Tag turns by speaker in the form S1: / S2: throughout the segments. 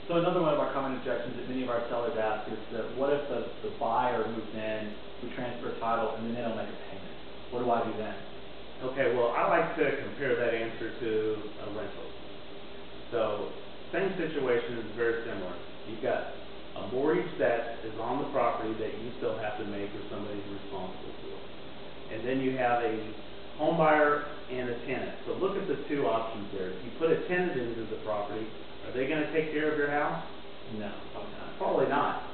S1: So another one of our common objections that many of our sellers ask is that what if the buyer moves in, we transfer title, and then they don't make a payment? What do I do then?
S2: Okay, well, I like to compare that answer to a rental. So, same situation is very similar. You've got a mortgage that is on the property that you still have to make or somebody's responsible for. And then you have a home buyer and a tenant. So look at the two options there. If you put a tenant into the property, are they going to take care of your house?
S1: No, probably not.
S2: Probably not.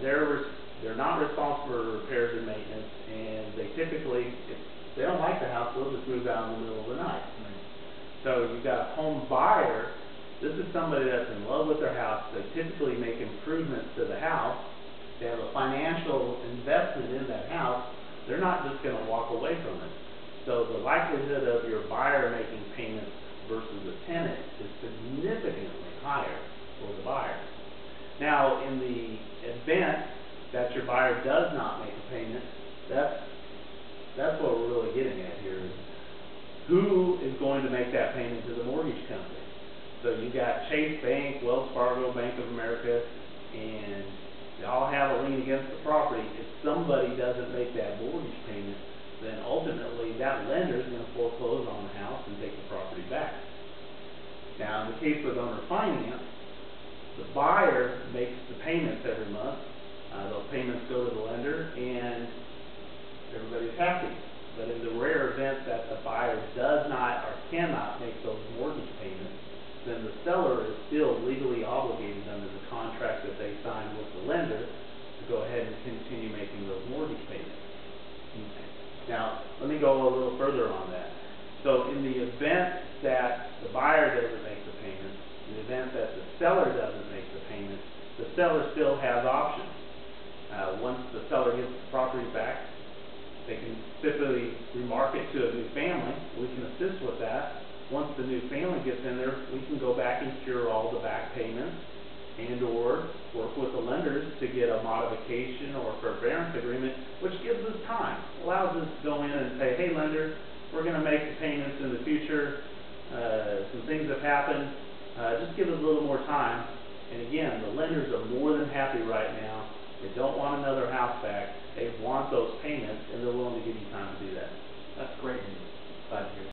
S2: They're not responsible for repairs and maintenance, and they typically, if they don't like the house, they'll just move out in the middle of the night.
S1: Right.
S2: So you've got a home buyer. This is somebody that's in love with their house. They typically make improvements to the house. They have a financial investment in that house. They're not just going to walk away from it. So the likelihood of your buyer making payments versus a tenant is significantly higher for the buyer. Now, in the event that your buyer does not make a payment, that's what we're really getting at here is who is going to make that payment to the mortgage company. So you got Chase Bank, Wells Fargo, Bank of America, and they all have a lien against the property. If somebody doesn't make that mortgage payment, then ultimately that lender is going to foreclose on the house and take the property back. Now, in the case with owner finance, the buyer makes the payments every month. Those payments go to the lender, and everybody's happy. But in the rare event that the buyer does not or cannot make those mortgage payments, then the seller is still legally obligated under the contract that they signed with the lender to go ahead and continue making those mortgage payments. Okay. Now, let me go a little further on that. So in the event that the buyer doesn't make the payment, in the event that the seller doesn't make the payment, the seller still has options. Once the seller gets the property back, they can typically remarket to a new family. We can assist with that. Once the new family gets in there, we can go back and cure all the back payments and or work with the lenders to get a modification or forbearance agreement, which gives us time. Allows us to go in and say, hey lender, we're going to make the payments in the future. Some things have happened. Just give us a little more time. And again, the lenders are more than happy right now. They don't want another house back. They want those payments, and they're willing to give you time to do that.
S1: That's great news. Glad to hear.